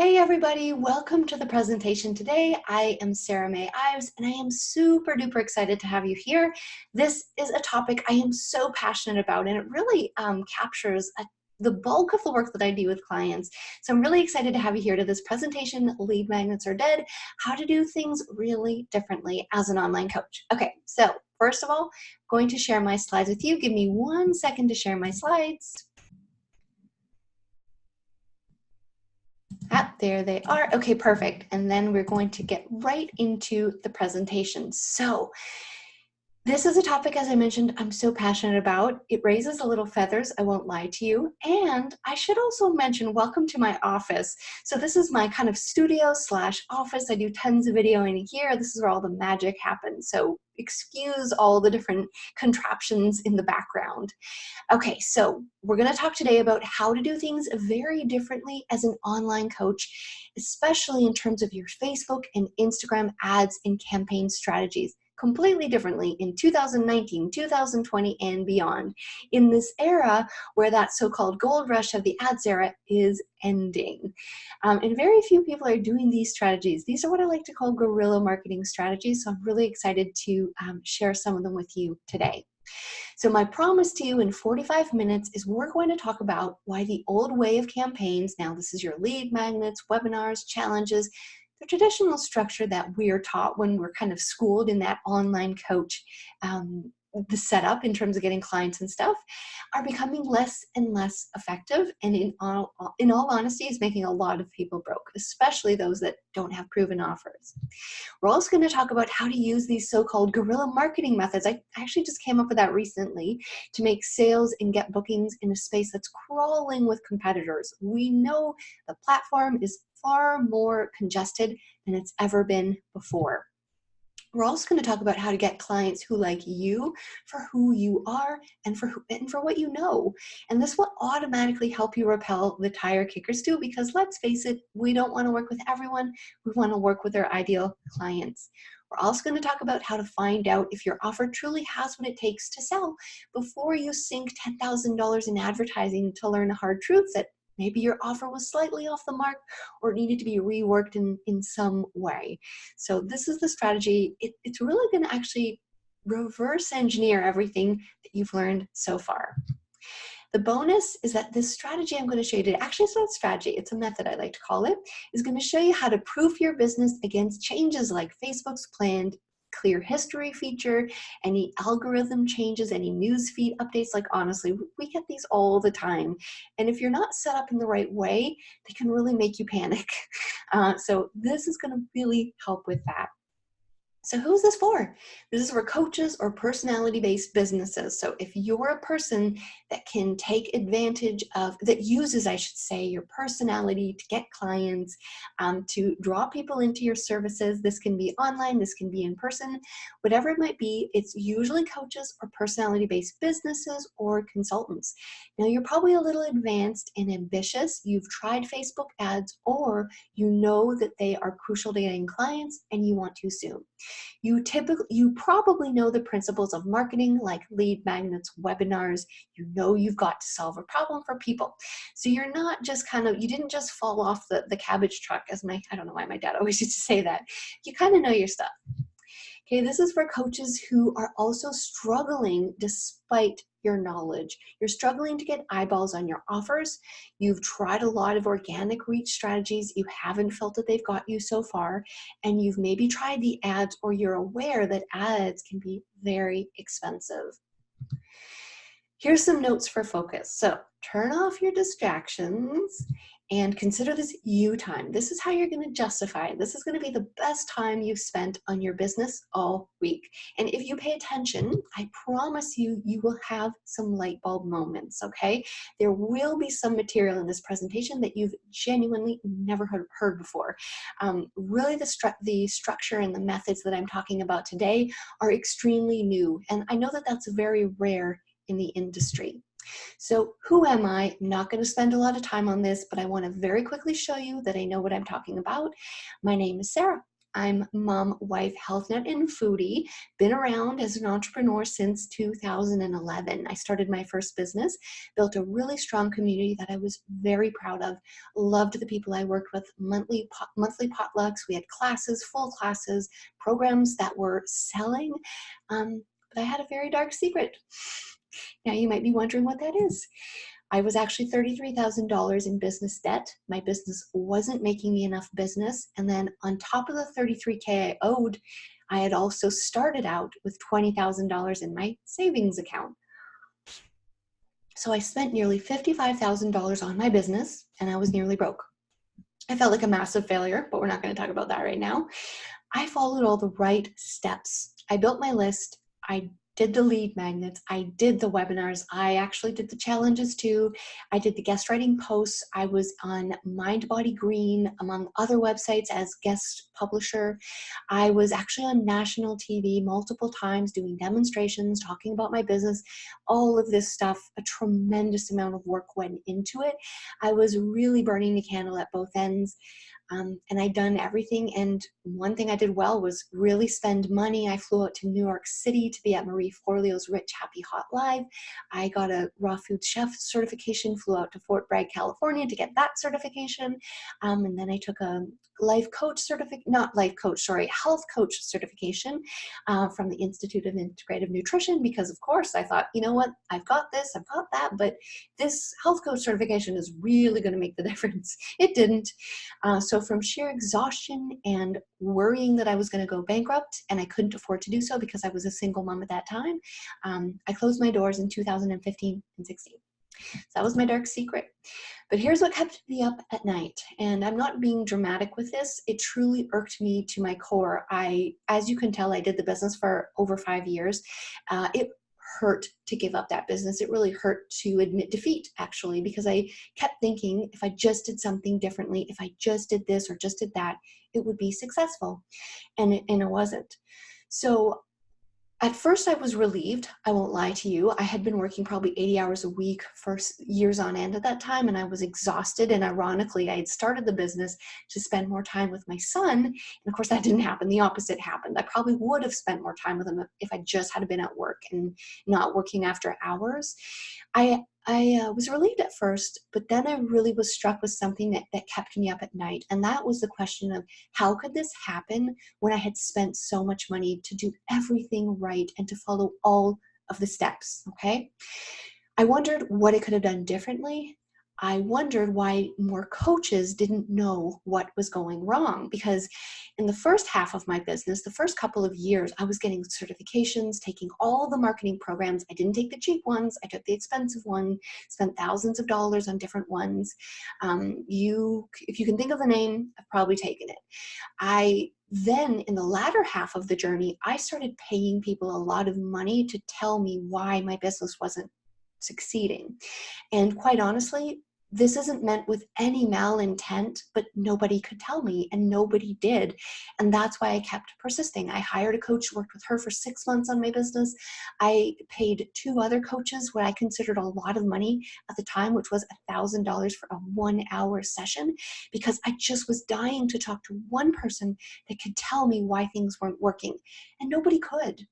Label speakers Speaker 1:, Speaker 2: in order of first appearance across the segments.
Speaker 1: Hey everybody, welcome to the presentation today. I am Sarah May Ives and I am super duper excited to have you here. This is a topic I am so passionate about and it really captures the bulk of the work that I do with clients. So I'm really excited to have you here to this presentation, Lead Magnets Are Dead, how to do things really differently as an online coach. Okay, so first of all, I'm going to share my slides with you. Give me 1 second to share my slides. There they are. Okay, perfect. And then we're going to get right into the presentation. So this is a topic, as I mentioned, I'm so passionate about. It raises a little feathers, I won't lie to you. And I should also mention, welcome to my office. So this is my kind of studio slash office. I do tons of videoing here. This is where all the magic happens. So excuse all the different contraptions in the background. Okay, so we're going to talk today about how to do things very differently as an online coach, especially in terms of your Facebook and Instagram ads and campaign strategies. Completely differently in 2019, 2020, and beyond, in this era where that so-called gold rush of the ads era is ending. And very few people are doing these strategies. These are what I like to call guerrilla marketing strategies, so I'm really excited to share some of them with you today. So my promise to you in 45 minutes is we're going to talk about why the old way of campaigns, now this is your lead magnets, webinars, challenges, the traditional structure that we're taught when we're kind of schooled in that online coach, the setup in terms of getting clients and stuff, are becoming less and less effective, and in all honesty is making a lot of people broke, especially those that don't have proven offers. We're also going to talk about how to use these so-called guerrilla marketing methods. I actually just came up with that recently to make sales and get bookings in a space that's crawling with competitors. We know the platform is far more congested than it's ever been before. We're also going to talk about how to get clients who like you for who you are and for what you know. And this will automatically help you repel the tire kickers too, because let's face it, we don't want to work with everyone. We want to work with our ideal clients. We're also going to talk about how to find out if your offer truly has what it takes to sell before you sink $10,000 in advertising to learn a hard truth that maybe your offer was slightly off the mark or needed to be reworked in some way. So this is the strategy. It's really going to actually reverse engineer everything that you've learned so far. The bonus is that this strategy I'm going to show you today, actually it's not a strategy, it's a method I like to call it, is going to show you how to proof your business against changes like Facebook's planned clear history feature, any algorithm changes, any newsfeed updates. Like honestly, we get these all the time. And if you're not set up in the right way, they can really make you panic. So this is going to really help with that. So who's this for? This is for coaches or personality-based businesses. So if you're a person that can take advantage of, that uses, I should say, your personality to get clients, to draw people into your services, this can be online, this can be in person, whatever it might be, it's usually coaches or personality-based businesses or consultants. Now you're probably a little advanced and ambitious. You've tried Facebook ads, or you know that they are crucial to getting clients and you want to soon. You probably know the principles of marketing like lead magnets, webinars. You know you've got to solve a problem for people. So you're not just you didn't just fall off the cabbage truck, as I don't know why my dad always used to say that. You kind of know your stuff. Okay, this is for coaches who are also struggling despite your knowledge. You're struggling to get eyeballs on your offers. You've tried a lot of organic reach strategies. You haven't felt that they've got you so far. And you've maybe tried the ads, or you're aware that ads can be very expensive. Here's some notes for focus. So turn off your distractions and consider this you time. This is how you're going to justify it. This is going to be the best time you've spent on your business all week. And if you pay attention, I promise you, you will have some light bulb moments, okay? There will be some material in this presentation that you've genuinely never heard before. Really, the structure and the methods that I'm talking about today are extremely new. And I know that that's very rare in the industry. So who am I? I'm not going to spend a lot of time on this, but I want to very quickly show you that I know what I'm talking about. My name is Sarah. I'm mom, wife, health nut, and foodie. Been around as an entrepreneur since 2011. I started my first business, built a really strong community that I was very proud of, loved the people I worked with, monthly potlucks. We had classes, full classes, programs that were selling. But I had a very dark secret. Now you might be wondering what that is. I was actually $33,000 in business debt. My business wasn't making me enough business. And then on top of the $33K I owed, I had also started out with $20,000 in my savings account. So I spent nearly $55,000 on my business and I was nearly broke. I felt like a massive failure, but we're not going to talk about that right now. I followed all the right steps. I built my list. I did the lead magnets. I did the webinars. I actually did the challenges too. I did the guest writing posts. I was on Mind Body Green, among other websites, as guest publisher. I was actually on national TV multiple times doing demonstrations, talking about my business, all of this stuff. A tremendous amount of work went into it. I was really burning the candle at both ends. And I'd done everything. And one thing I did well was really spend money. I flew out to New York City to be at Marie Forleo's Rich Happy Hot Live. I got a raw food chef certification, flew out to Fort Bragg, California to get that certification. And then I took a health coach certification from the Institute of Integrative Nutrition, because of course I thought, you know what, I've got this, I've got that, but this health coach certification is really going to make the difference. It didn't. So from sheer exhaustion and worrying that I was going to go bankrupt, and I couldn't afford to do so because I was a single mom at that time, I closed my doors in 2015 and 16. So that was my dark secret. But here's what kept me up at night. And I'm not being dramatic with this. It truly irked me to my core. As you can tell, I did the business for over 5 years. It hurt to give up that business. It really hurt to admit defeat, actually, because I kept thinking if I just did something differently, if I just did this or just did that, it would be successful. And it wasn't. So at first I was relieved. I won't lie to you. I had been working probably 80 hours a week for years on end at that time, and I was exhausted. And ironically, I had started the business to spend more time with my son. And of course that didn't happen. The opposite happened. I probably would have spent more time with him if I just had been at work and not working after hours. I was relieved at first, but then I really was struck with something that kept me up at night. And that was the question of how could this happen when I had spent so much money to do everything right and to follow all of the steps, okay? I wondered what I could have done differently. I wondered why more coaches didn't know what was going wrong, because in the first half of my business, the first couple of years, I was getting certifications, taking all the marketing programs. I didn't take the cheap ones. I took the expensive one, spent thousands of dollars on different ones. If you can think of the name, I've probably taken it. Then in the latter half of the journey, I started paying people a lot of money to tell me why my business wasn't succeeding. And quite honestly, this isn't meant with any malintent, but nobody could tell me and nobody did. And that's why I kept persisting. I hired a coach, worked with her for 6 months on my business. I paid 2 other coaches what I considered a lot of money at the time, which was $1,000 for a 1-hour session, because I just was dying to talk to one person that could tell me why things weren't working. And nobody could.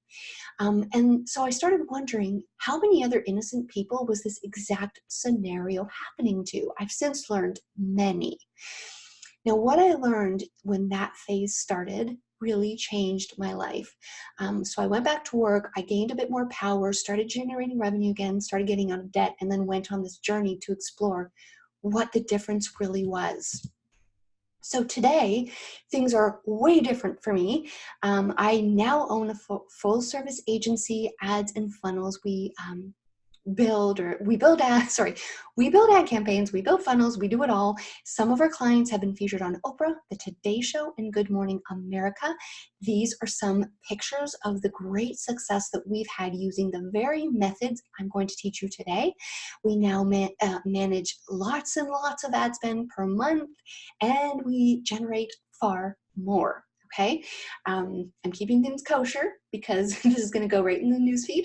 Speaker 1: And so I started wondering how many other innocent people was this exact scenario happening to? I've since learned many. Now, what I learned when that phase started really changed my life. So I went back to work, I gained a bit more power, started generating revenue again, started getting out of debt, and then went on this journey to explore what the difference really was. So today, things are way different for me. I now own a full service agency, ads and funnels. We build ad campaigns, we build funnels, we do it all. Some of our clients have been featured on Oprah, The Today Show, and Good Morning America. These are some pictures of the great success that we've had using the very methods I'm going to teach you today. We now manage lots and lots of ad spend per month, and we generate far more. Okay, I'm keeping things kosher because this is going to go right in the newsfeed.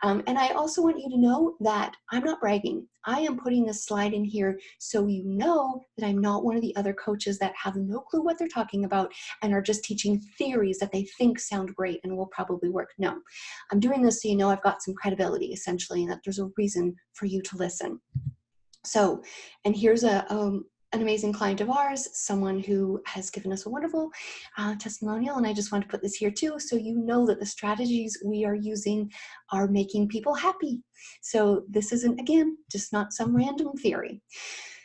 Speaker 1: And I also want you to know that I'm not bragging. I am putting this slide in here so you know that I'm not one of the other coaches that have no clue what they're talking about and are just teaching theories that they think sound great and will probably work. No, I'm doing this so you know I've got some credibility, essentially, and that there's a reason for you to listen. So, and here's an amazing client of ours, someone who has given us a wonderful testimonial, and I just want to put this here too, so you know that the strategies we are using are making people happy. So this isn't, again, just not some random theory.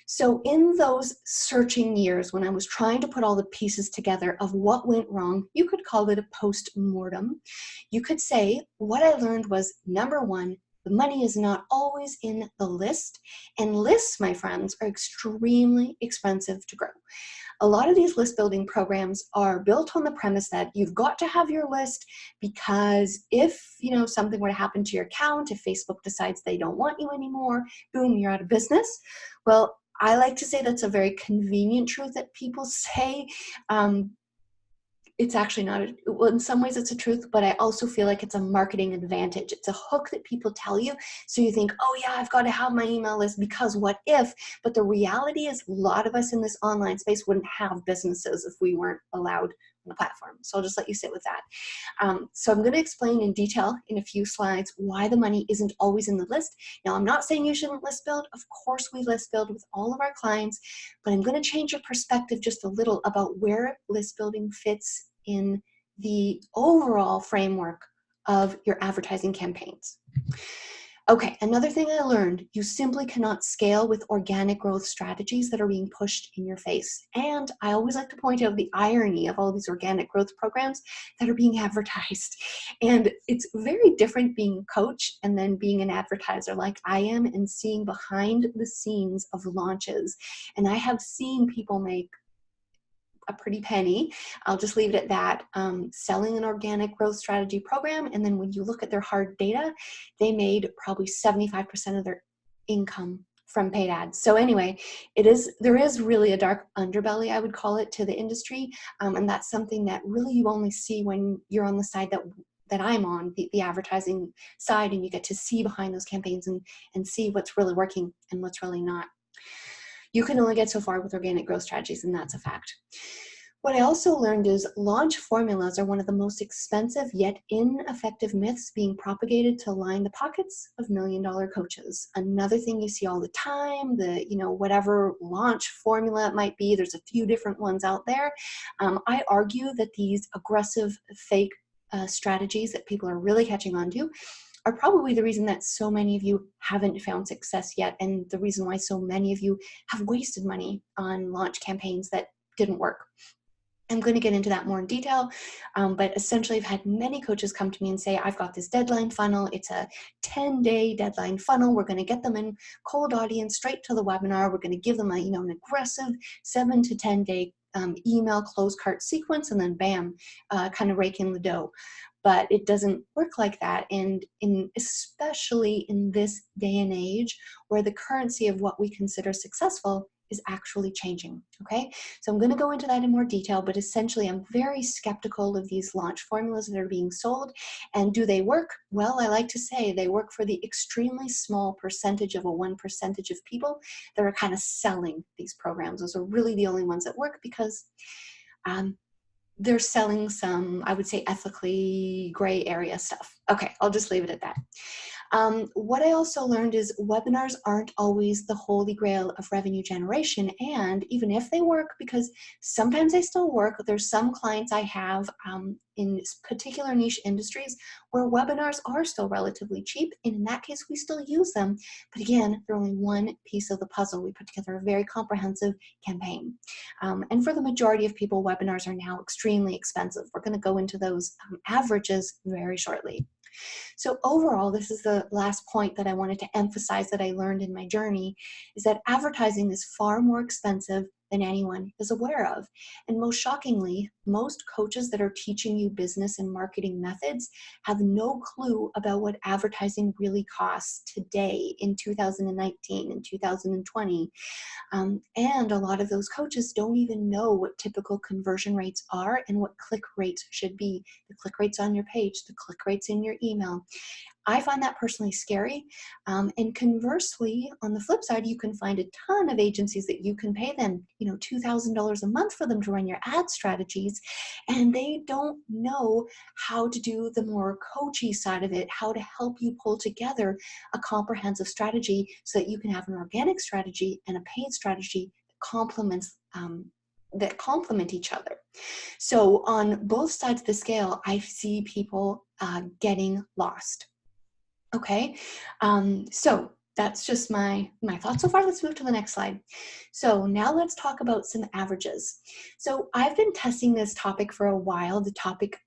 Speaker 1: So in those searching years, when I was trying to put all the pieces together of what went wrong, you could call it a post-mortem. You could say what I learned was, number one, the money is not always in the list, and lists, my friends, are extremely expensive to grow. A lot of these list building programs are built on the premise that you've got to have your list because if, something were to happen to your account, if Facebook decides they don't want you anymore, boom, you're out of business. Well, I like to say that's a very convenient truth that people say. It's actually not, well, in some ways it's a truth, but I also feel like it's a marketing advantage. It's a hook that people tell you. So you think, oh yeah, I've got to have my email list because what if? But the reality is a lot of us in this online space wouldn't have businesses if we weren't allowed on the platform. So I'll just let you sit with that. So I'm going to explain in detail in a few slides why the money isn't always in the list. Now, I'm not saying you shouldn't list build. Of course we list build with all of our clients, but I'm going to change your perspective just a little about where list building fits in the overall framework of your advertising campaigns. Okay, another thing I learned, you simply cannot scale with organic growth strategies that are being pushed in your face. And I always like to point out the irony of all these organic growth programs that are being advertised. And it's very different being a coach and then being an advertiser like I am and seeing behind the scenes of launches. And I have seen people make a pretty penny, I'll just leave it at that, selling an organic growth strategy program. And then when you look at their hard data, they made probably 75% of their income from paid ads. So anyway, there is really a dark underbelly, I would call it, to the industry. And that's something that really you only see when you're on the side that I'm on, the advertising side, and you get to see behind those campaigns and see what's really working and what's really not. You can only get so far with organic growth strategies, and that's a fact. What I also learned is launch formulas are one of the most expensive yet ineffective myths being propagated to line the pockets of million-dollar coaches. Another thing you see all the time, whatever launch formula it might be, there's a few different ones out there. I argue that these aggressive fake strategies that people are really catching on to are probably the reason that so many of you haven't found success yet, and the reason why so many of you have wasted money on launch campaigns that didn't work. I'm going to get into that more in detail, but essentially I've had many coaches come to me and say, I've got this deadline funnel. It's a 10-day deadline funnel. We're going to get them in cold audience straight to the webinar. We're going to give them an aggressive 7 to 10-day email close cart sequence, and then bam, kind of rake in the dough. But it doesn't work like that. And especially in this day and age where the currency of what we consider successful is actually changing, okay? So I'm gonna go into that in more detail, but essentially I'm very skeptical of these launch formulas that are being sold. And do they work? Well, I like to say they work for the extremely small percentage of a 1% of people that are kind of selling these programs. Those are really the only ones that work because they're selling some, I would say, ethically gray area stuff. Okay, I'll just leave it at that. What I also learned is webinars aren't always the holy grail of revenue generation. And even if they work, because sometimes they still work, there's some clients I have in particular niche industries where webinars are still relatively cheap. And in that case, we still use them. But again, they're only one piece of the puzzle. We put together a very comprehensive campaign. And for the majority of people, webinars are now extremely expensive. We're going to go into those averages very shortly. So overall, this is the last point that I wanted to emphasize that I learned in my journey, is that advertising is far more expensive than anyone is aware of. And most shockingly, most coaches that are teaching you business and marketing methods have no clue about what advertising really costs today in 2019 and 2020. And a lot of those coaches don't even know what typical conversion rates are and what click rates should be. The click rates on your page, the click rates in your email. I find that personally scary. And conversely, on the flip side, you can find a ton of agencies that you can pay them, $2,000 a month for them to run your ad strategies. And they don't know how to do the more coachy side of it, how to help you pull together a comprehensive strategy so that you can have an organic strategy and a paid strategy that complement each other. So on both sides of the scale, I see people getting lost. Okay, so that's just my thoughts so far. Let's move to the next slide. So now let's talk about some averages. So I've been testing this topic for a while, the topic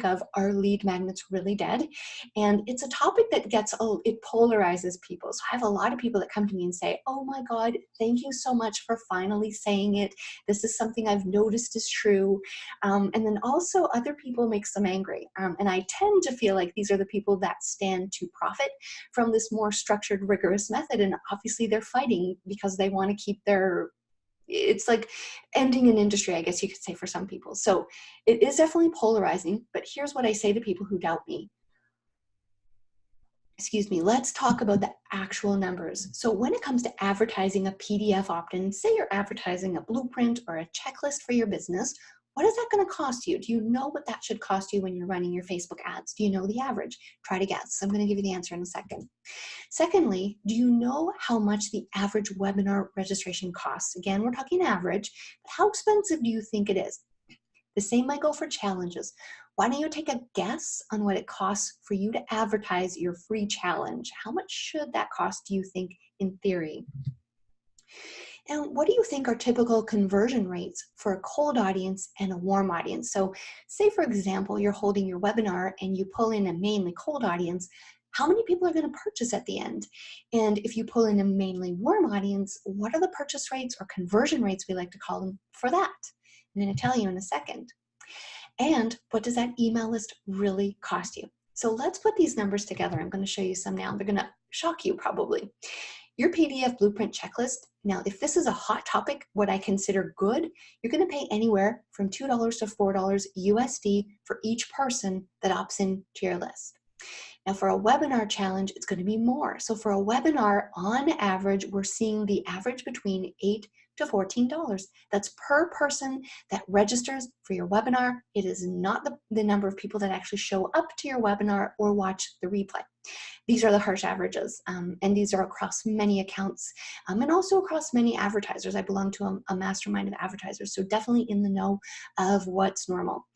Speaker 1: of, are lead magnets really dead? And it's a topic that it polarizes people. So I have a lot of people that come to me and say, oh my God, thank you so much for finally saying it. This is something I've noticed is true. And then also other people makes them angry. And I tend to feel like these are the people that stand to profit from this more structured, rigorous method. And obviously they're fighting because they want to keep it's like ending an industry, I guess you could say, for some people. So it is definitely polarizing, but here's what I say to people who doubt me. Let's talk about the actual numbers. So when it comes to advertising a PDF opt-in, say you're advertising a blueprint or a checklist for your business, what is that going to cost you? Do you know what that should cost you when you're running your Facebook ads? Do you know the average? Try to guess. I'm going to give you the answer in a second. Secondly, do you know how much the average webinar registration costs? Again, we're talking average, but how expensive do you think it is? The same might go for challenges. Why don't you take a guess on what it costs for you to advertise your free challenge? How much should that cost, do you think, in theory? And what do you think are typical conversion rates for a cold audience and a warm audience? So say, for example, you're holding your webinar and you pull in a mainly cold audience. How many people are going to purchase at the end? And if you pull in a mainly warm audience, what are the purchase rates or conversion rates, we like to call them, for that? I'm going to tell you in a second. And what does that email list really cost you? So let's put these numbers together. I'm going to show you some now. They're going to shock you probably. Your PDF blueprint checklist. Now, if this is a hot topic, what I consider good, you're going to pay anywhere from $2 to $4 USD for each person that opts in to your list. Now, for a webinar challenge, it's going to be more. So for a webinar, on average, we're seeing the average between $8 to $14. That's per person that registers for your webinar. It is not the number of people that actually show up to your webinar or watch the replay. These are the harsh averages, and these are across many accounts and also across many advertisers. I belong to a mastermind of advertisers, so definitely in the know of what's normal.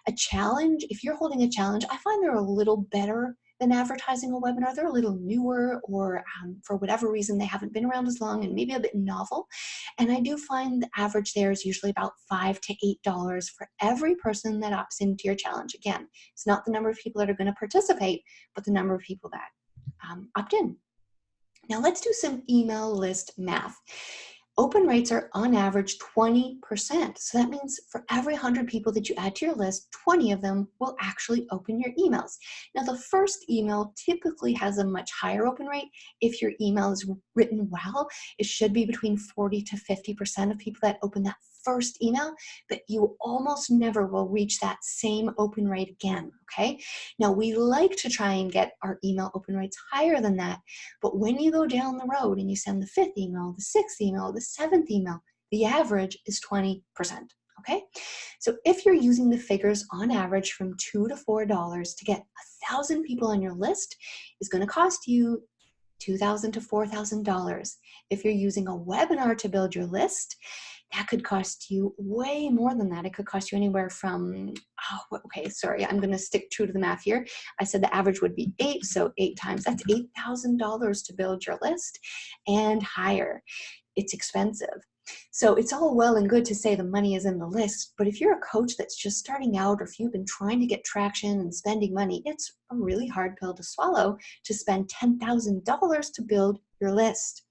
Speaker 1: A challenge, if you're holding a challenge, I find they're a little better than advertising a webinar. They're a little newer, or for whatever reason, they haven't been around as long and maybe a bit novel. And I do find the average there is usually about $5 to $8 for every person that opts into your challenge. Again, it's not the number of people that are going to participate, but the number of people that opt in. Now let's do some email list math. Open rates are on average 20%. So that means for every 100 people that you add to your list, 20 of them will actually open your emails. Now the first email typically has a much higher open rate. If your email is written well, it should be between 40 to 50% of people that open that first email, but you almost never will reach that same open rate again, okay? Now we like to try and get our email open rates higher than that, but when you go down the road and you send the 5th email, the 6th email, the 7th email, the average is 20%, okay? So if you're using the figures on average from $2 to $4 to get 1,000 people on your list, is gonna cost you $2,000 to $4,000. If you're using a webinar to build your list, that could cost you way more than that. It could cost you anywhere from, I'm going to stick true to the math here. I said the average would be 8, so 8 times, that's $8,000 to build your list and higher. It's expensive. So it's all well and good to say the money is in the list, but if you're a coach that's just starting out, or if you've been trying to get traction and spending money, it's a really hard pill to swallow to spend $10,000 to build your list.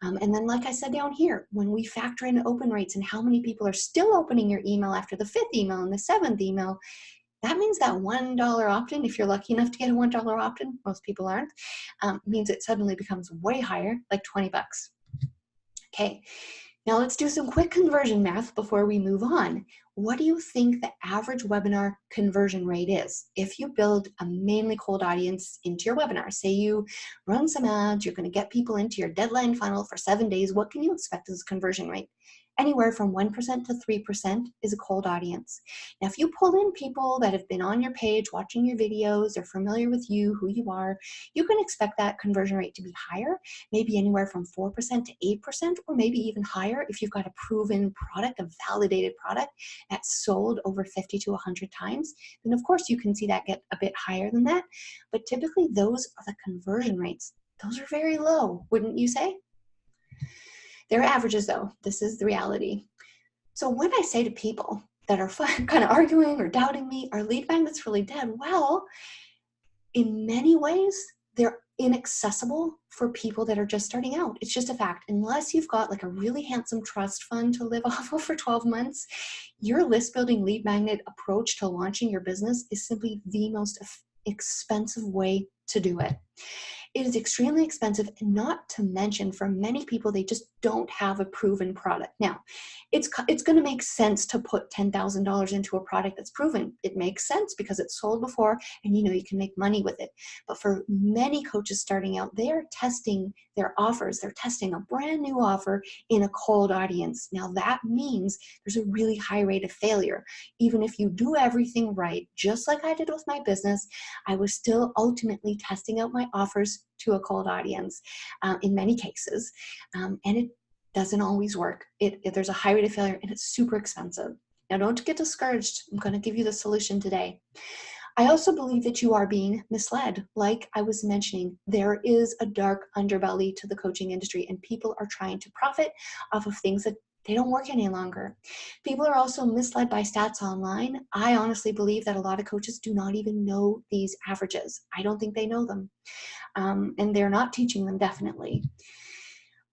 Speaker 1: And then, like I said down here, when we factor in open rates and how many people are still opening your email after the 5th email and the 7th email, that means that $1 opt-in, if you're lucky enough to get a $1 opt-in, most people aren't, means it suddenly becomes way higher, like 20 bucks. Okay, now let's do some quick conversion math before we move on. What do you think the average webinar conversion rate is? If you build a mainly cold audience into your webinar, say you run some ads, you're going to get people into your deadline funnel for 7 days, what can you expect as a conversion rate? Anywhere from 1% to 3% is a cold audience. Now, if you pull in people that have been on your page, watching your videos, they're familiar with you, who you are, you can expect that conversion rate to be higher, maybe anywhere from 4% to 8%, or maybe even higher if you've got a proven product, a validated product that's sold over 50 to 100 times. Then of course you can see that get a bit higher than that. But typically those are the conversion rates. Those are very low, wouldn't you say? They're averages though. This is the reality. So when I say to people that are kind of arguing or doubting me, are lead magnets really dead? Well, in many ways, they're inaccessible for people that are just starting out. It's just a fact. Unless you've got like a really handsome trust fund to live off of for 12 months, your list building lead magnet approach to launching your business is simply the most expensive way to do it. It is extremely expensive, and not to mention for many people, they just don't have a proven product. Now, it's going to make sense to put $10,000 into a product that's proven. It makes sense because it's sold before and you know you can make money with it. But for many coaches starting out, they are testing their offers. They're testing a brand new offer in a cold audience. Now that means there's a really high rate of failure. Even if you do everything right, just like I did with my business, I was still ultimately testing out my offers to a cold audience in many cases. And it doesn't always work. There's a high rate of failure and it's super expensive. Now don't get discouraged. I'm going to give you the solution today. I also believe that you are being misled. Like I was mentioning, there is a dark underbelly to the coaching industry and people are trying to profit off of things that they don't work any longer. People are also misled by stats online. I honestly believe that a lot of coaches do not even know these averages. I don't think they know them. And they're not teaching them, definitely.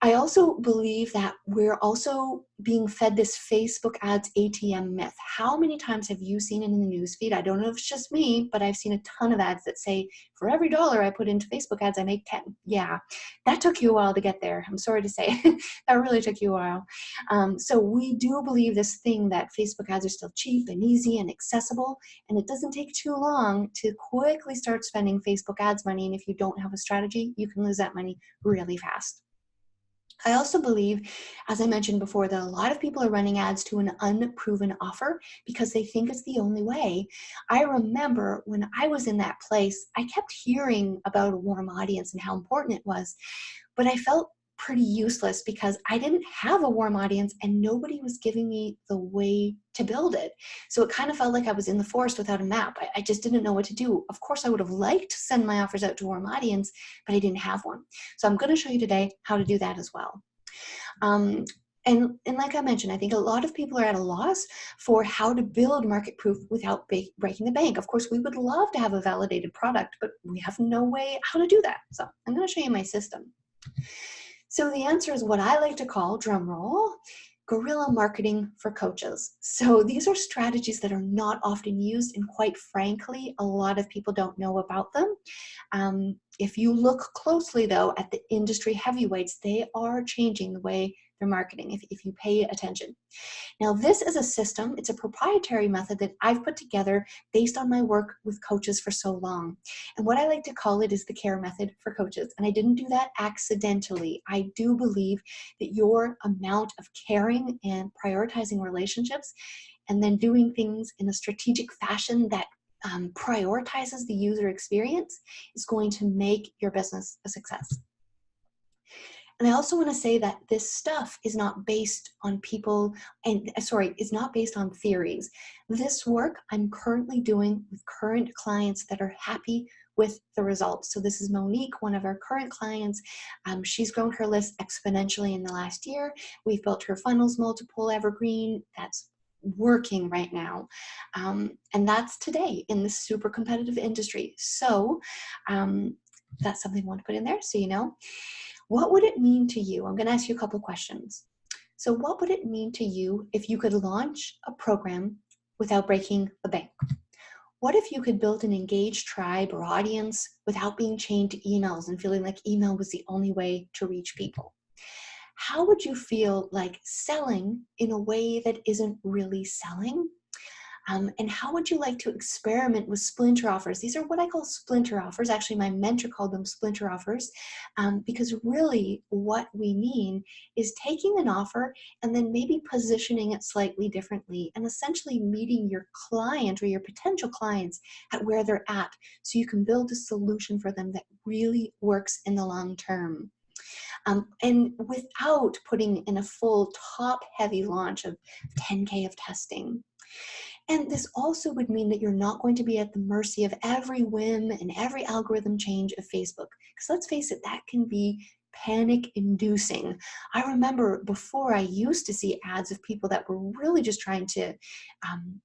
Speaker 1: I also believe that we're also being fed this Facebook ads ATM myth. How many times have you seen it in the newsfeed? I don't know if it's just me, but I've seen a ton of ads that say, for every $1 I put into Facebook ads, I make 10. Yeah, that took you a while to get there. I'm sorry to say. That really took you a while. So we do believe this thing that Facebook ads are still cheap and easy and accessible, and it doesn't take too long to quickly start spending Facebook ads money, and if you don't have a strategy, you can lose that money really fast. I also believe, as I mentioned before, that a lot of people are running ads to an unproven offer because they think it's the only way. I remember when I was in that place, I kept hearing about a warm audience and how important it was, but I felt pretty useless because I didn't have a warm audience and nobody was giving me the way to build it. So it kind of felt like I was in the forest without a map. I just didn't know what to do. Of course, I would have liked to send my offers out to a warm audience, but I didn't have one. So I'm going to show you today how to do that as well. And like I mentioned, I think a lot of people are at a loss for how to build market proof without breaking the bank. Of course, we would love to have a validated product, but we have no way how to do that. So I'm going to show you my system. So the answer is what I like to call, drumroll, guerrilla marketing for coaches. So these are strategies that are not often used, and quite frankly, a lot of people don't know about them. If you look closely, though, at the industry heavyweights, they are changing the way they're marketing, if you pay attention. Now, this is a system, it's a proprietary method that I've put together based on my work with coaches for so long. And what I like to call it is the CARE method for coaches. And I didn't do that accidentally. I do believe that your amount of caring and prioritizing relationships and then doing things in a strategic fashion that prioritizes the user experience is going to make your business a success. And I also want to say that this stuff is not based on is not based on theories. This work I'm currently doing with current clients that are happy with the results. So this is Monique, one of our current clients. She's grown her list exponentially in the last year. We've built her funnels multiple evergreen. That's working right now. And that's today in this super competitive industry. So that's something I want to put in there so you know. What would it mean to you? I'm going to ask you a couple questions. So what would it mean to you if you could launch a program without breaking the bank? What if you could build an engaged tribe or audience without being chained to emails and feeling like email was the only way to reach people? How would you feel like selling in a way that isn't really selling? And how would you like to experiment with splinter offers? These are what I call splinter offers. Actually, my mentor called them splinter offers, because really what we mean is taking an offer and then maybe positioning it slightly differently and essentially meeting your client or your potential clients at where they're at so you can build a solution for them that really works in the long term. And without putting in a full top-heavy launch of 10K of testing. And this also would mean that you're not going to be at the mercy of every whim and every algorithm change of Facebook. Because let's face it, that can be panic inducing. I remember before I used to see ads of people that were really just trying to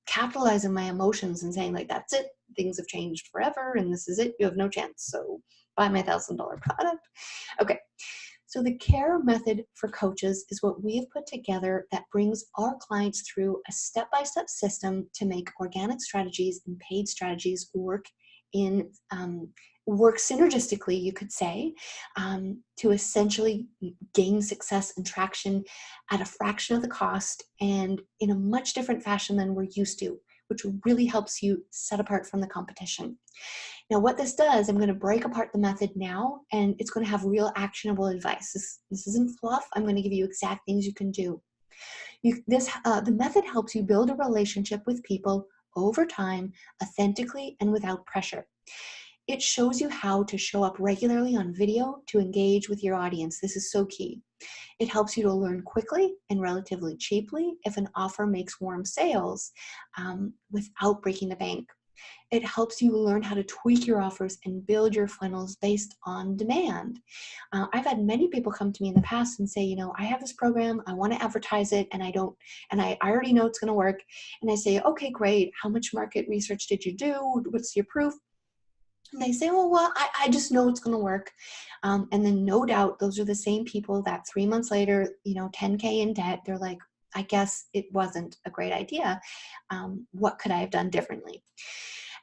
Speaker 1: capitalize on my emotions and saying like, that's it, things have changed forever and this is it, you have no chance. So buy my $1,000 product. Okay. So the CARE method for coaches is what we've put together that brings our clients through a step-by-step system to make organic strategies and paid strategies work synergistically, you could say, to essentially gain success and traction at a fraction of the cost and in a much different fashion than we're used to, which really helps you set apart from the competition. Now, what this does, I'm going to break apart the method now, and it's going to have real actionable advice. This isn't fluff. I'm going to give you exact things you can do. The method helps you build a relationship with people over time, authentically and without pressure. It shows you how to show up regularly on video to engage with your audience. This is so key. It helps you to learn quickly and relatively cheaply if an offer makes warm sales without breaking the bank. It helps you learn how to tweak your offers and build your funnels based on demand. I've had many people come to me in the past and say, I have this program, I want to advertise it, and I already know it's going to work. And I say, okay, great. How much market research did you do? What's your proof? And they say, oh, well, I just know it's going to work. And then no doubt, those are the same people that 3 months later, 10K in debt, they're like, I guess it wasn't a great idea. What could I have done differently?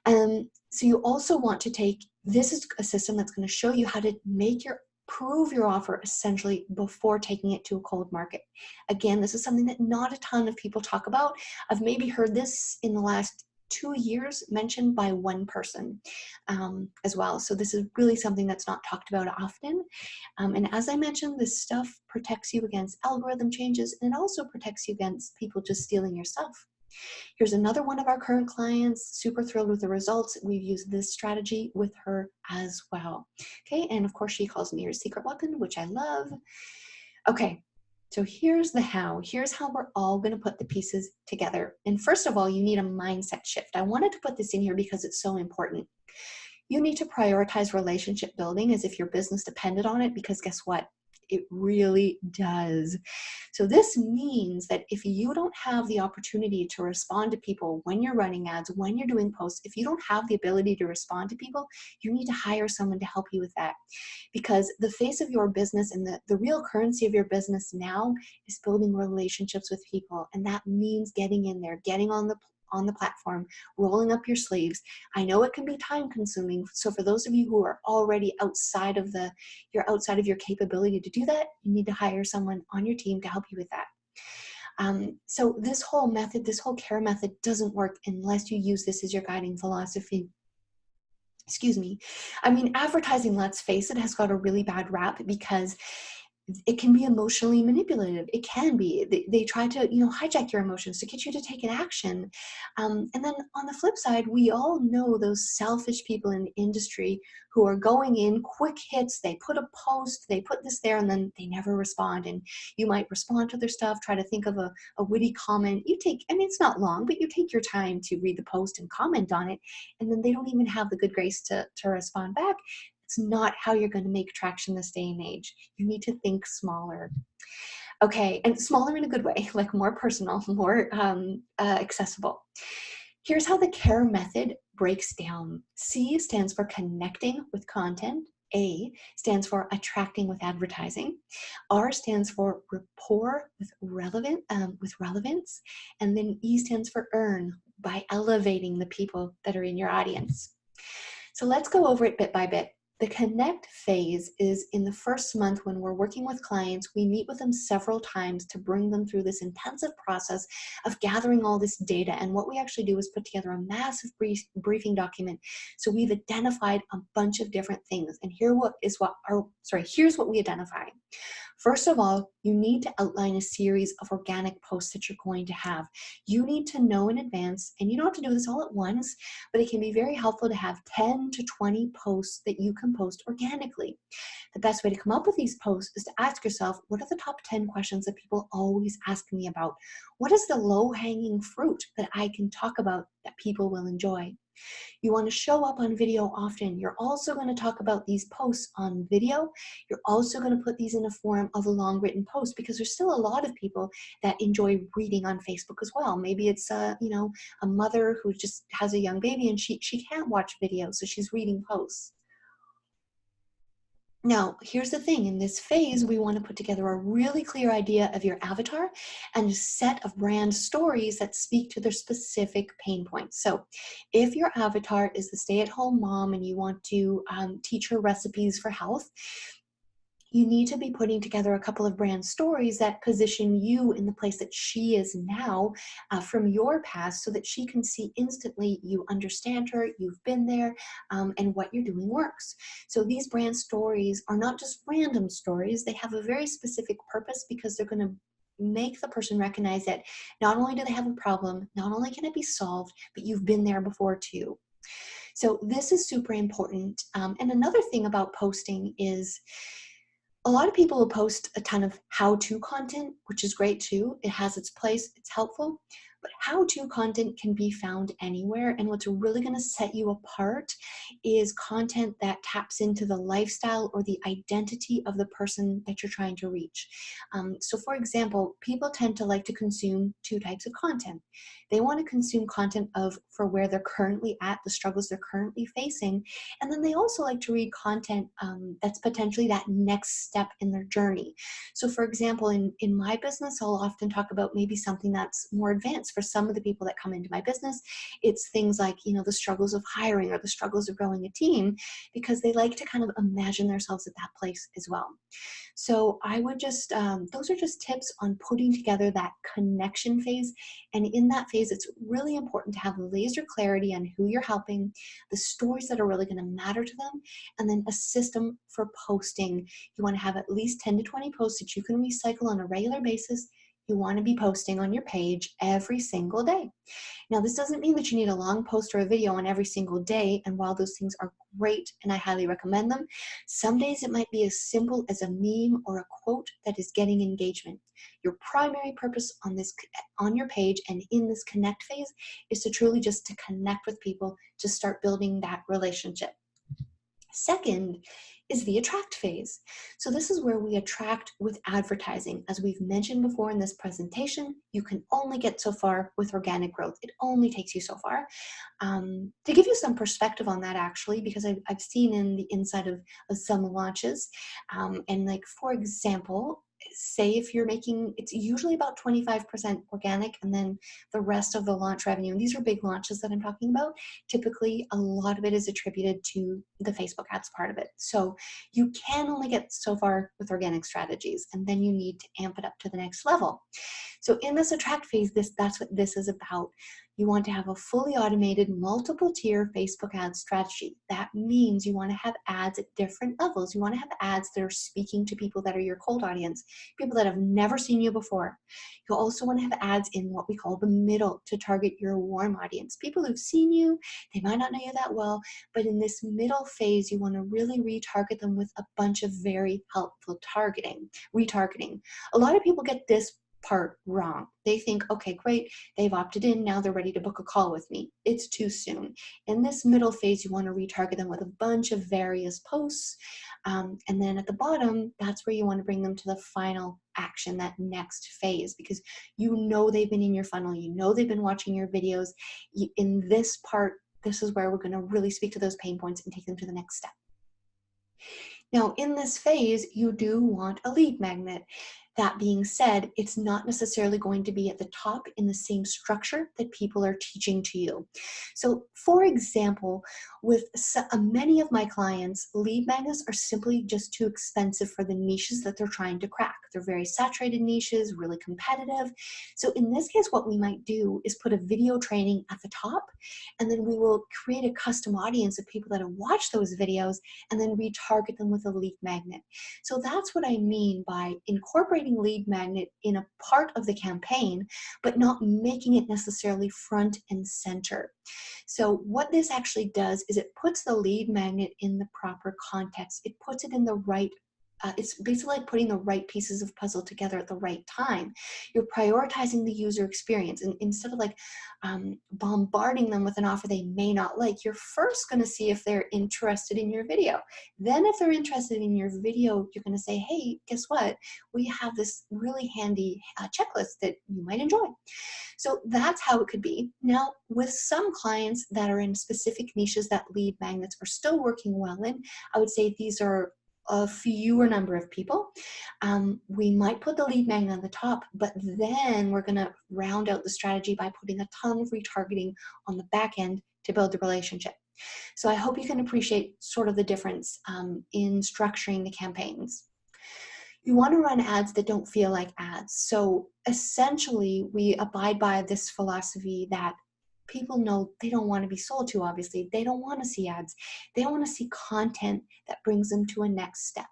Speaker 1: So you also want to this is a system that's going to show you how to prove your offer essentially before taking it to a cold market. Again, this is something that not a ton of people talk about. I've maybe heard this in the last 2 years mentioned by one person as well. So this is really something that's not talked about often. And as I mentioned, this stuff protects you against algorithm changes, and it also protects you against people just stealing your stuff. Here's another one of our current clients, super thrilled with the results. We've used this strategy with her as well. Okay, and of course she calls me her secret weapon, which I love. Okay, so here's the how. Here's how we're all going to put the pieces together. And first of all, you need a mindset shift. I wanted to put this in here because it's so important. You need to prioritize relationship building as if your business depended on it, because guess what? It really does. So this means that if you don't have the opportunity to respond to people when you're running ads, when you're doing posts, if you don't have the ability to respond to people, you need to hire someone to help you with that. Because the face of your business and the real currency of your business now is building relationships with people. And that means getting in there, getting on the platform, rolling up your sleeves. I know it can be time consuming. So for those of you who are already outside of your capability to do that, you need to hire someone on your team to help you with that. So this whole method, this whole CARE method doesn't work unless you use this as your guiding philosophy. Excuse me. I mean, advertising, let's face it, has got a really bad rap because it can be emotionally manipulative. It can be. They try to, hijack your emotions to get you to take an action. And then on the flip side, we all know those selfish people in the industry who are going in quick hits. They put a post, they put this there, and then they never respond. And you might respond to their stuff, try to think of a witty comment. It's not long, but you take your time to read the post and comment on it. And then they don't even have the good grace to respond back. It's not how you're going to make traction this day and age. You need to think smaller. Okay, and smaller in a good way, like more personal, more accessible. Here's how the CARE method breaks down. C stands for connecting with content. A stands for attracting with advertising. R stands for rapport with relevance. And then E stands for earn, by elevating the people that are in your audience. So let's go over it bit by bit. The connect phase is in the first month when we're working with clients. We meet with them several times to bring them through this intensive process of gathering all this data. And what we actually do is put together a massive briefing document. So we've identified a bunch of different things. And here's what we identify. First of all, you need to outline a series of organic posts that you're going to have. You need to know in advance, and you don't have to do this all at once, but it can be very helpful to have 10 to 20 posts that you can post organically. The best way to come up with these posts is to ask yourself, what are the top 10 questions that people always ask me about? What is the low-hanging fruit that I can talk about that people will enjoy? You want to show up on video often. You're also going to talk about these posts on video. You're also going to put these in a form of a long written post, because there's still a lot of people that enjoy reading on Facebook as well. Maybe it's a mother who just has a young baby and she can't watch video, so she's reading posts. Now, here's the thing. In this phase, we want to put together a really clear idea of your avatar and a set of brand stories that speak to their specific pain points. So if your avatar is the stay-at-home mom and you want to teach her recipes for health, you need to be putting together a couple of brand stories that position you in the place that she is now from your past, so that she can see instantly you understand her, you've been there, and what you're doing works. So these brand stories are not just random stories. They have a very specific purpose, because they're going to make the person recognize that not only do they have a problem, not only can it be solved, but you've been there before too. So this is super important. And another thing about posting is, a lot of people will post a ton of how-to content, which is great too. It has its place, it's helpful, but how-to content can be found anywhere. And what's really going to set you apart is content that taps into the lifestyle or the identity of the person that you're trying to reach. So for example, people tend to like to consume two types of content. They want to consume content for where they're currently at, the struggles they're currently facing. And then they also like to read content that's potentially that next step in their journey. So for example, in my business, I'll often talk about maybe something that's more advanced. For some of the people that come into my business, it's things like, the struggles of hiring or the struggles of growing a team, because they like to kind of imagine themselves at that place as well. So I would just, those are just tips on putting together that connection phase. And in that phase, it's really important to have laser clarity on who you're helping, the stories that are really going to matter to them, and then a system for posting. You want to have at least 10 to 20 posts that you can recycle on a regular basis. You want to be posting on your page every single day. Now, this doesn't mean that you need a long post or a video on every single day. And while those things are great and I highly recommend them, some days it might be as simple as a meme or a quote that is getting engagement. Your primary purpose on your page and in this connect phase is to truly just to connect with people, to start building that relationship. Second is the attract phase. So this is where we attract with advertising. As we've mentioned before in this presentation, you can only get so far with organic growth. It only takes you so far. To give you some perspective on that, actually, because I've seen in the inside of some launches, and like, for example, say if you're making, it's usually about 25% organic and then the rest of the launch revenue, and these are big launches that I'm talking about, typically a lot of it is attributed to the Facebook ads part of it. So you can only get so far with organic strategies, and then you need to amp it up to the next level. So in this attract phase, that's what this is about. You want to have a fully automated multiple tier Facebook ad strategy. That means you want to have ads at different levels. You want to have ads that are speaking to people that are your cold audience, people that have never seen you before. You also want to have ads in what we call the middle to target your warm audience, people who've seen you, they might not know you that well, but in this middle phase, you want to really retarget them with a bunch of very helpful retargeting. A lot of people get this part wrong. They think, okay, great, they've opted in, now they're ready to book a call with me. It's too soon. In this middle phase, you want to retarget them with a bunch of various posts. And then at the bottom, that's where you want to bring them to the final action, that next phase, because you know they've been in your funnel, you know they've been watching your videos. In this part, this is where we're going to really speak to those pain points and take them to the next step. Now, in this phase, you do want a lead magnet. That being said, it's not necessarily going to be at the top in the same structure that people are teaching to you. So, for example, with many of my clients, lead magnets are simply just too expensive for the niches that they're trying to crack. They're very saturated niches, really competitive. So, in this case, what we might do is put a video training at the top, and then we will create a custom audience of people that have watched those videos and then retarget them with a lead magnet. So that's what I mean by incorporating lead magnet in a part of the campaign, but not making it necessarily front and center. So what this actually does is it puts the lead magnet in the proper context. It puts it in the right it's basically like putting the right pieces of puzzle together at the right time. You're prioritizing the user experience, and instead of like bombarding them with an offer they may not like, you're first going to see if they're interested in your video. Then if they're interested in your video, you're going to say, hey, guess what? We have this really handy checklist that you might enjoy. So that's how it could be. Now, with some clients that are in specific niches that lead magnets are still working well in, I would say these are a fewer number of people. We might put the lead magnet on the top, but then we're going to round out the strategy by putting a ton of retargeting on the back end to build the relationship. So I hope you can appreciate sort of the difference in structuring the campaigns. You want to run ads that don't feel like ads. So essentially, we abide by this philosophy that people know they don't want to be sold to, obviously. They don't want to see ads. They want to see content that brings them to a next step.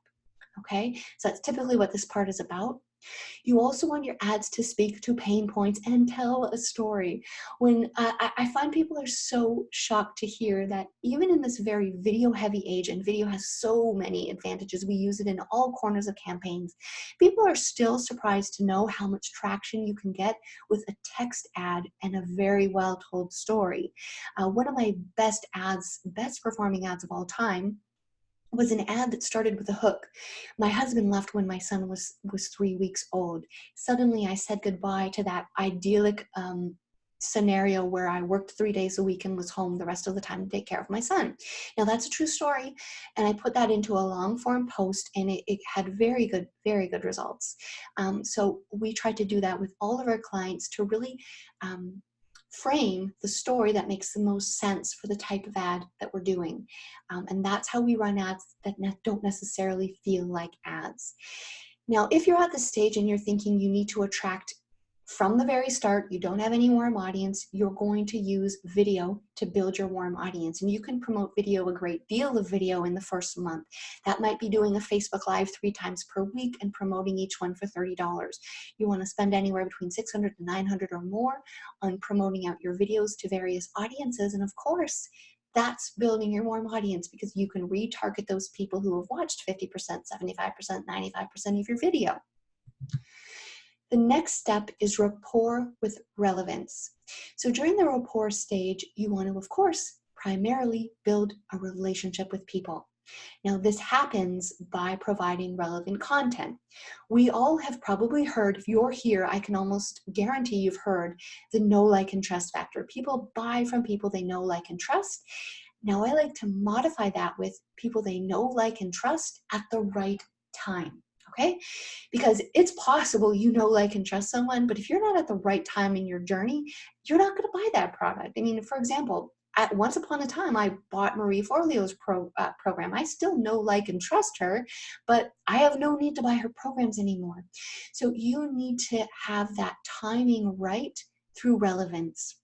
Speaker 1: Okay, so that's typically what this part is about. You also want your ads to speak to pain points and tell a story. When I find people are so shocked to hear that even in this very video heavy age, and video has so many advantages, we use it in all corners of campaigns, people are still surprised to know how much traction you can get with a text ad and a very well told story. One of my best performing ads of all time was an ad that started with a hook. My husband left when my son was 3 weeks old. Suddenly I said goodbye to that idyllic scenario where I worked 3 days a week and was home the rest of the time to take care of my son. Now that's a true story, and I put that into a long form post, and it had very good results. So we tried to do that with all of our clients to really frame the story that makes the most sense for the type of ad that we're doing. And that's how we run ads that don't necessarily feel like ads. Now, if you're at the stage and you're thinking you need to attract from the very start, you don't have any warm audience, you're going to use video to build your warm audience. And you can promote video, a great deal of video in the first month. That might be doing a Facebook Live 3 times per week and promoting each one for $30. You want to spend anywhere between $600 to $900 or more on promoting out your videos to various audiences. And of course, that's building your warm audience, because you can retarget those people who have watched 50%, 75%, 95% of your video. The next step is rapport with relevance. So during the rapport stage, you want to, of course, primarily build a relationship with people. Now, this happens by providing relevant content. We all have probably heard, if you're here, I can almost guarantee you've heard the know, like, and trust factor. People buy from people they know, like, and trust. Now, I like to modify that with people they know, like, and trust at the right time. Okay? Because it's possible you know, like, and trust someone, but if you're not at the right time in your journey, you're not going to buy that product. I mean, for example, once upon a time, I bought Marie Forleo's program. I still know, like, and trust her, but I have no need to buy her programs anymore. So you need to have that timing right through relevance.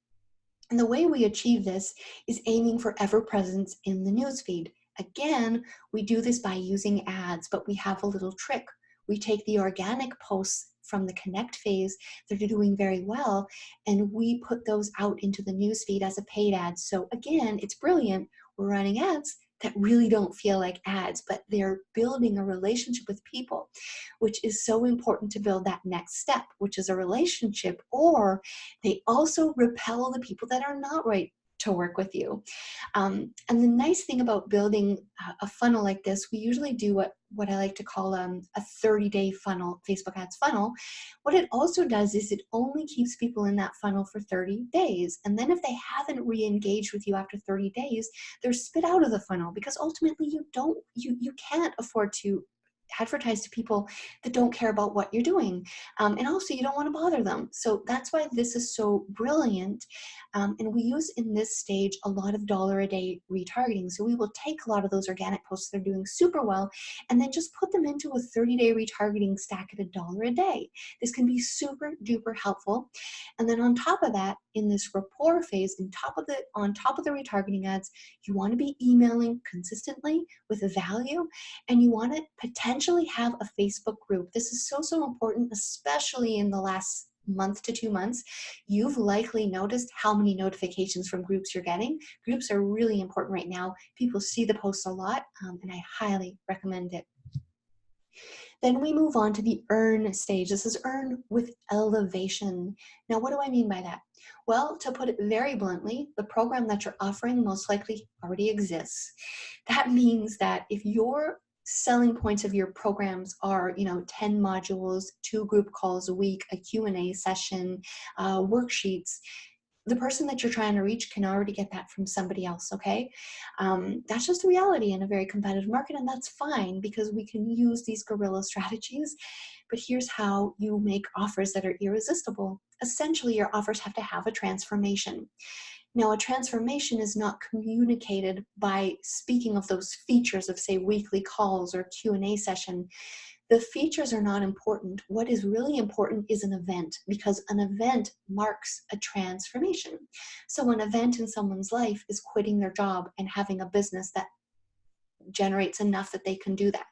Speaker 1: And the way we achieve this is aiming for ever presence in the newsfeed. Again, we do this by using ads, but we have a little trick. We take the organic posts from the connect phase that are doing very well, and we put those out into the newsfeed as a paid ad. So again, it's brilliant. We're running ads that really don't feel like ads, but they're building a relationship with people, which is so important to build that next step, which is a relationship, or they also repel the people that are not right to work with you. And the nice thing about building a funnel like this, we usually do what I like to call a 30-day funnel, Facebook ads funnel. What it also does is it only keeps people in that funnel for 30 days. And then if they haven't re-engaged with you after 30 days, they're spit out of the funnel, because ultimately you can't afford to advertise to people that don't care about what you're doing. And also you don't want to bother them. So that's why this is so brilliant. And we use in this stage a lot of $1 a day retargeting. So we will take a lot of those organic posts that are doing super well and then just put them into a 30-day retargeting stack at $1 a day. This can be super duper helpful. And then on top of that, in this rapport phase, on top of the retargeting ads, you want to be emailing consistently with a value, and you want to potentially have a Facebook group. This is so important, especially in the last month to 2 months. You've likely noticed how many notifications from groups you're getting. Groups are really important right now. People see the posts a lot, and I highly recommend it. Then we move on to the earn stage. This is earn with elevation. Now, what do I mean by that? Well, to put it very bluntly, the program that you're offering most likely already exists. That means that if your selling points of your programs are, 10 modules, 2 group calls a week, a Q&A session, worksheets, the person that you're trying to reach can already get that from somebody else, okay? That's just the reality in a very competitive market, and that's fine because we can use these guerrilla strategies. But here's how you make offers that are irresistible. Essentially, your offers have to have a transformation. Now, a transformation is not communicated by speaking of those features of, say, weekly calls or Q&A session. The features are not important. What is really important is an event, because an event marks a transformation. So an event in someone's life is quitting their job and having a business that generates enough that they can do that.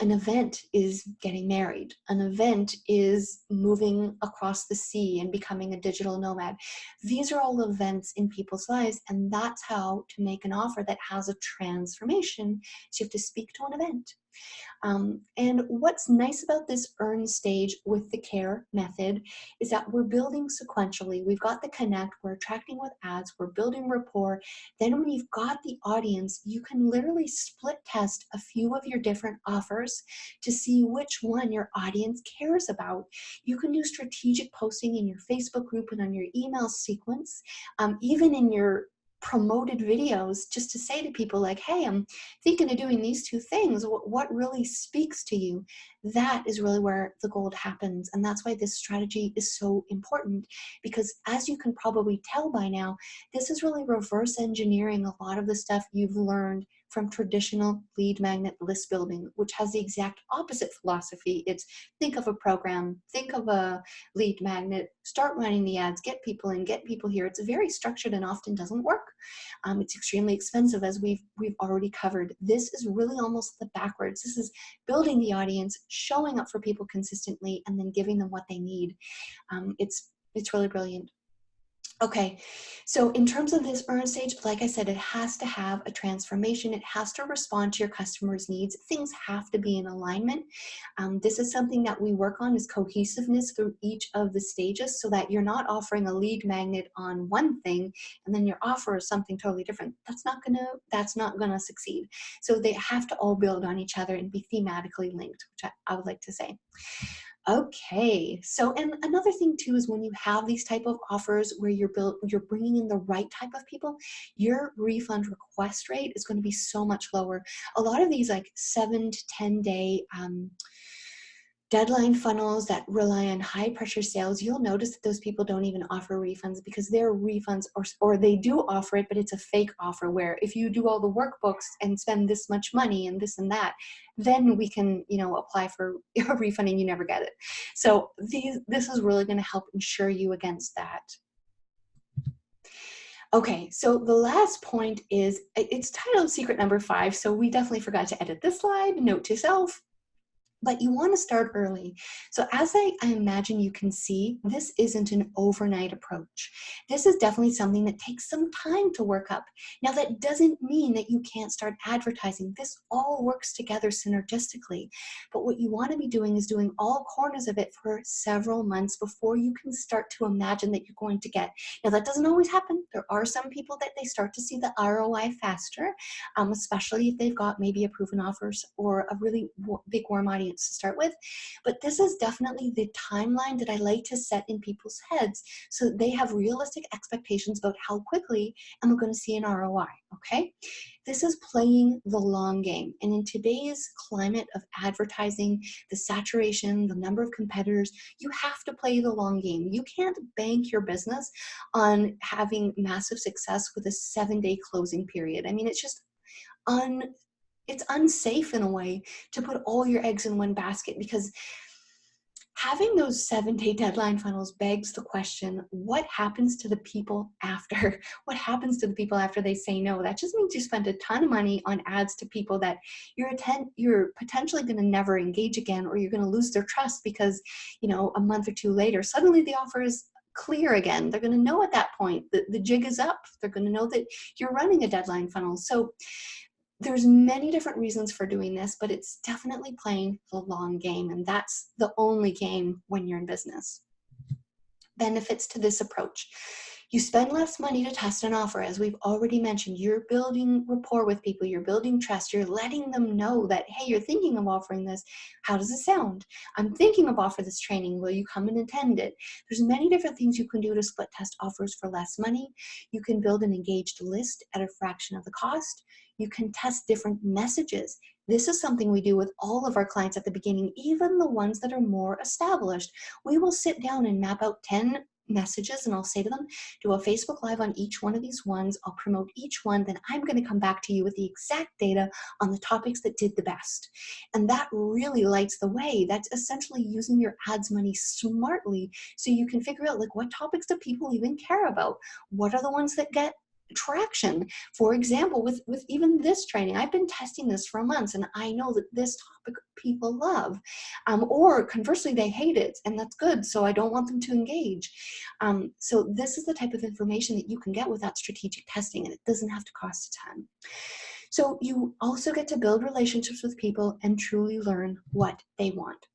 Speaker 1: An event is getting married. An event is moving across the sea and becoming a digital nomad. These are all events in people's lives, and that's how to make an offer that has a transformation. So you have to speak to an event. And what's nice about this earn stage with the care method is that we're building sequentially. We've got the connect, we're attracting with ads, we're building rapport. Then when you've got the audience, you can literally split test a few of your different offers to see which one your audience cares about. You can do strategic posting in your Facebook group and on your email sequence, even in your promoted videos, just to say to people like, hey, I'm thinking of doing these 2 things. What really speaks to you? That is really where the gold happens. And that's why this strategy is so important, because as you can probably tell by now, this is really reverse engineering a lot of the stuff you've learned from traditional lead magnet list building, which has the exact opposite philosophy. It's think of a program, think of a lead magnet, start running the ads, get people in, get people here. It's very structured and often doesn't work. It's extremely expensive, as we've already covered. This is really almost the backwards. This is building the audience, showing up for people consistently, and then giving them what they need. It's really brilliant. Okay, so in terms of this earn stage, like I said, it has to have a transformation. It has to respond to your customers' needs. Things have to be in alignment. This is something that we work on, is cohesiveness through each of the stages, so that you're not offering a lead magnet on one thing and then your offer is something totally different. That's not gonna succeed. So they have to all build on each other and be thematically linked, which I would like to say. Okay, so and another thing too is when you have these type of offers where you're bringing in the right type of people, your refund request rate is going to be so much lower. A lot of these like 7 to 10 day deadline funnels that rely on high pressure sales, you'll notice that those people don't even offer refunds, because their refunds, or they do offer it, but it's a fake offer where if you do all the workbooks and spend this much money and this and that, then we can, apply for a refund and you never get it. So this is really going to help ensure you against that. Okay, so the last point it's titled secret number 5. So we definitely forgot to edit this slide. Note to self. But you want to start early. So as I imagine you can see, this isn't an overnight approach. This is definitely something that takes some time to work up. Now, that doesn't mean that you can't start advertising. This all works together synergistically. But what you want to be doing is doing all corners of it for several months before you can start to imagine that you're going to get. Now, that doesn't always happen. There are some people that they start to see the ROI faster, especially if they've got maybe a proven offers or a really big warm audience to start with. But this is definitely the timeline that I like to set in people's heads so they have realistic expectations about how quickly am I going to see an ROI, okay? This is playing the long game. And in today's climate of advertising, the saturation, the number of competitors, you have to play the long game. You can't bank your business on having massive success with a 7-day closing period. I mean, it's just it's unsafe in a way to put all your eggs in one basket, because having those 7-day deadline funnels begs the question, what happens to the people after? What happens to the people after they say no? That just means you spent a ton of money on ads to people that you're potentially going to never engage again, or you're going to lose their trust because, a month or two later, suddenly the offer is clear again. They're going to know at that point that the jig is up. They're going to know that you're running a deadline funnel. So there's many different reasons for doing this, but it's definitely playing the long game, and that's the only game when you're in business. Benefits to this approach. You spend less money to test an offer. As we've already mentioned, you're building rapport with people, you're building trust, you're letting them know that, hey, you're thinking of offering this. How does it sound? I'm thinking of offering this training. Will you come and attend it? There's many different things you can do to split test offers for less money. You can build an engaged list at a fraction of the cost. You can test different messages. This is something we do with all of our clients at the beginning, even the ones that are more established. We will sit down and map out 10 messages, and I'll say to them, do a Facebook Live on each one of these ones. I'll promote each one. Then I'm going to come back to you with the exact data on the topics that did the best. And that really lights the way. That's essentially using your ads money smartly so you can figure out, like, what topics do people even care about? What are the ones that get traction? For example, with even this training, I've been testing this for months, and I know that this topic people love, or conversely, they hate it, and that's good, so I don't want them to engage. So this is the type of information that you can get without strategic testing, and it doesn't have to cost a ton. So you also get to build relationships with people and truly learn what they want.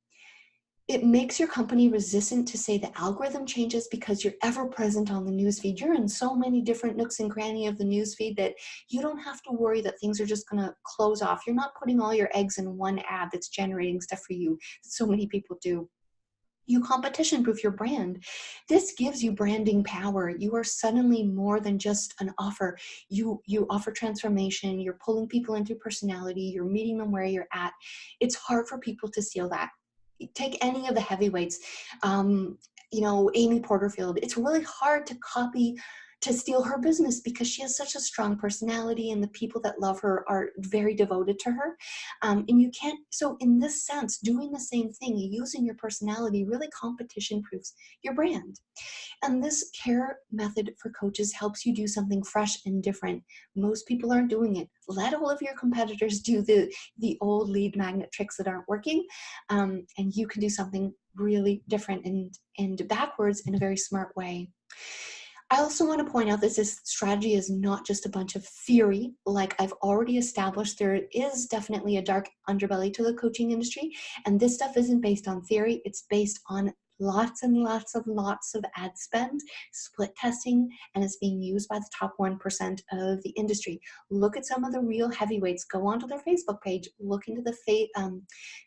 Speaker 1: It makes your company resistant to, say, the algorithm changes, because you're ever present on the newsfeed. You're in so many different nooks and crannies of the newsfeed that you don't have to worry that things are just going to close off. You're not putting all your eggs in one ad that's generating stuff for you that so many people do. You competition-proof your brand. This gives you branding power. You are suddenly more than just an offer. You offer transformation. You're pulling people into personality. You're meeting them where you're at. It's hard for people to steal that. Take any of the heavyweights, Amy Porterfield. It's really hard to steal her business because she has such a strong personality, and the people that love her are very devoted to her. And you can't, so in this sense, doing the same thing, using your personality really competition proofs your brand. And this care method for coaches helps you do something fresh and different. Most people aren't doing it. Let all of your competitors do the old lead magnet tricks that aren't working, and you can do something really different and backwards in a very smart way. I also want to point out that this strategy is not just a bunch of theory. Like I've already established, there is definitely a dark underbelly to the coaching industry, and this stuff isn't based on theory. It's based on lots and lots of ad spend, split testing, and it's being used by the top 1% of the industry. Look at some of the real heavyweights. Go onto their Facebook page, look into the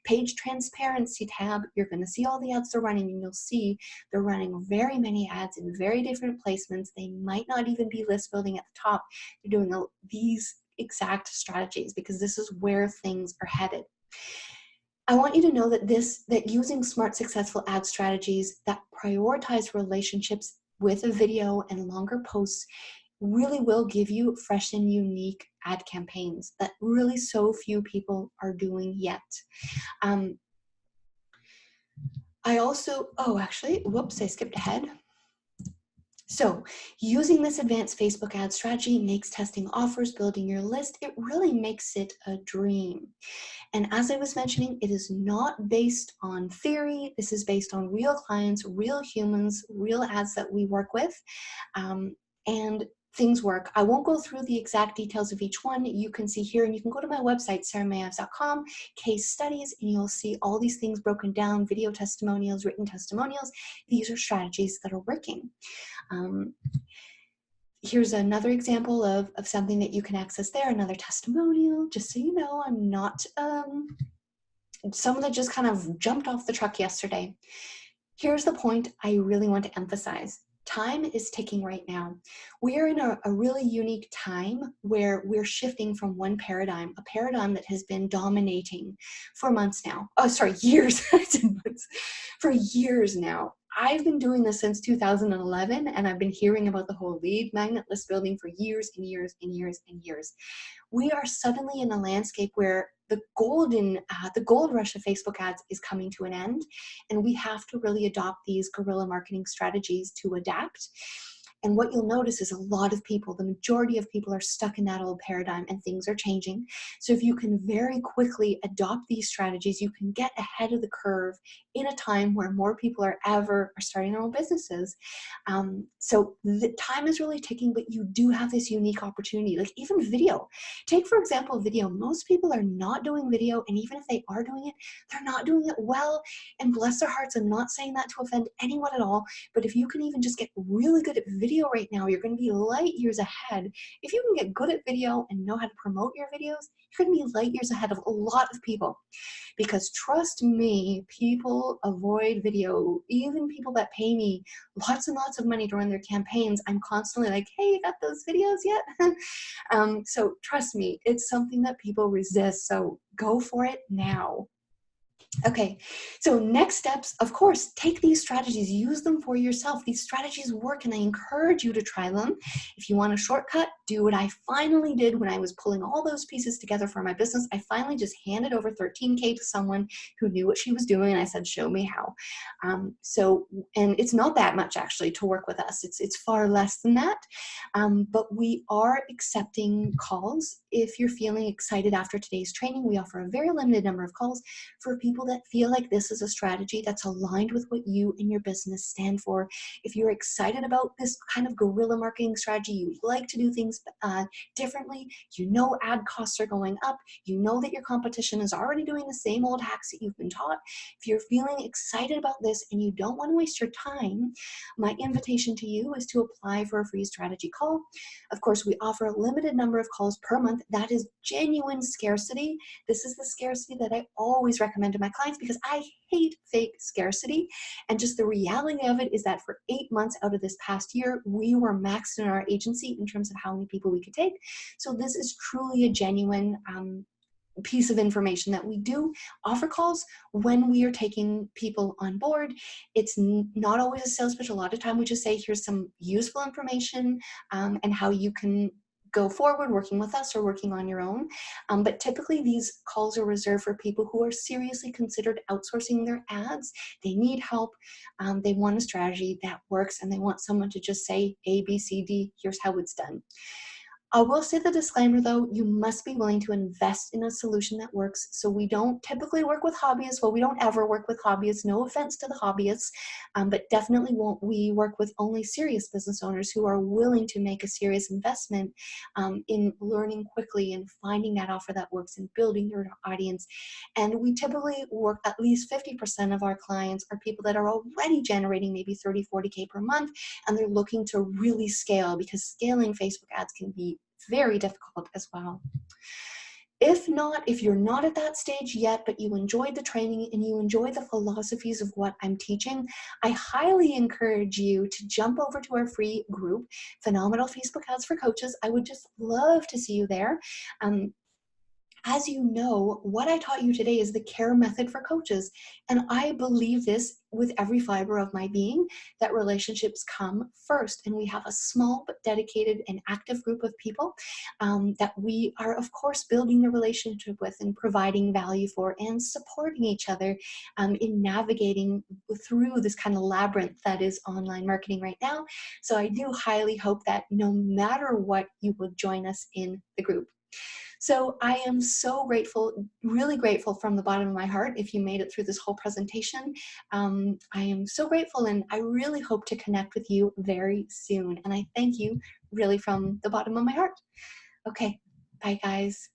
Speaker 1: page transparency tab. You're going to see all the ads they're running, and you'll see they're running very many ads in very different placements. They might not even be list building at the top. They're doing these exact strategies because this is where things are headed. I want you to know that using smart, successful ad strategies that prioritize relationships with a video and longer posts really will give you fresh and unique ad campaigns that really so few people are doing yet. I skipped ahead. So using this advanced Facebook ad strategy makes testing offers, building your list, it really makes it a dream. And as I was mentioning, it is not based on theory. This is based on real clients, real humans, real ads that we work with. And things work. I won't go through the exact details of each one. You can see here, and you can go to my website, sarahmayevs.com, case studies, and you'll see all these things broken down, video testimonials, written testimonials. These are strategies that are working. Here's another example of something that you can access there, another testimonial, just so you know, I'm not someone that just kind of jumped off the truck yesterday. Here's the point I really want to emphasize. Time is ticking right now. We are in a really unique time where we're shifting from one paradigm, a paradigm that has been dominating for months now. Oh, sorry, years. For years now. I've been doing this since 2011, and I've been hearing about the whole lead magnet list building for years and years and years and years. We are suddenly in a landscape where the gold rush of Facebook ads is coming to an end, and we have to really adopt these guerrilla marketing strategies to adapt. And what you'll notice is a lot of people, the majority of people, are stuck in that old paradigm, and things are changing. So if you can very quickly adopt these strategies, you can get ahead of the curve in a time where more people are starting their own businesses. So the time is really ticking, but you do have this unique opportunity. Like even video. Take, for example, video. Most people are not doing video, and even if they are doing it, they're not doing it well. And bless their hearts, I'm not saying that to offend anyone at all, but if you can even just get really good at video right now, you're going to be light years ahead. If you can get good at video and know how to promote your videos, you're going to be light years ahead of a lot of people. Because trust me, people avoid video. Even people that pay me lots and lots of money to run their campaigns, I'm constantly like, hey, you got those videos yet? So trust me, it's something that people resist. So go for it now. Okay, so next steps, of course, take these strategies, use them for yourself. These strategies work, and I encourage you to try them. If you want a shortcut, do what I finally did when I was pulling all those pieces together for my business. I finally just handed over $13K to someone who knew what she was doing, and I said, show me how. And it's not that much actually to work with us. It's far less than that, but we are accepting calls. If you're feeling excited after today's training, we offer a very limited number of calls for people that feel like this is a strategy that's aligned with what you and your business stand for. If you're excited about this kind of guerrilla marketing strategy, you like to do things differently, you know ad costs are going up, you know that your competition is already doing the same old hacks that you've been taught. If you're feeling excited about this and you don't want to waste your time, my invitation to you is to apply for a free strategy call. Of course, we offer a limited number of calls per month. That is genuine scarcity. This is the scarcity that I always recommend to my clients because I hate fake scarcity. And just the reality of it is that for 8 months out of this past year, we were maxed in our agency in terms of how many people we could take. So this is truly a genuine piece of information that we do offer calls when we are taking people on board. It's not always a sales pitch. A lot of time we just say, here's some useful information and how you can go forward working with us or working on your own. But typically these calls are reserved for people who are seriously considered outsourcing their ads. They need help. They want a strategy that works, and they want someone to just say A, B, C, D, here's how it's done. I will say the disclaimer though, you must be willing to invest in a solution that works. So we don't typically work with hobbyists. Well, we don't ever work with hobbyists. No offense to the hobbyists, but definitely we work with only serious business owners who are willing to make a serious investment in learning quickly and finding that offer that works and building your audience. And we typically work, at least 50% of our clients are people that are already generating maybe 30, 40K per month, and they're looking to really scale, because scaling Facebook ads can be very difficult as well. If you're not at that stage yet, but you enjoyed the training and you enjoy the philosophies of what I'm teaching, I highly encourage you to jump over to our free group, Phenomenal Facebook Ads for Coaches. I would just love to see you there. As you know, what I taught you today is the CARE method for coaches. And I believe this with every fiber of my being that relationships come first. And we have a small but dedicated and active group of people that we are, of course, building the relationship with and providing value for and supporting each other in navigating through this kind of labyrinth that is online marketing right now. So I do highly hope that no matter what, you will join us in the group. So I am so grateful, really grateful from the bottom of my heart if you made it through this whole presentation. I am so grateful, and I really hope to connect with you very soon. And I thank you really from the bottom of my heart. Okay, bye guys.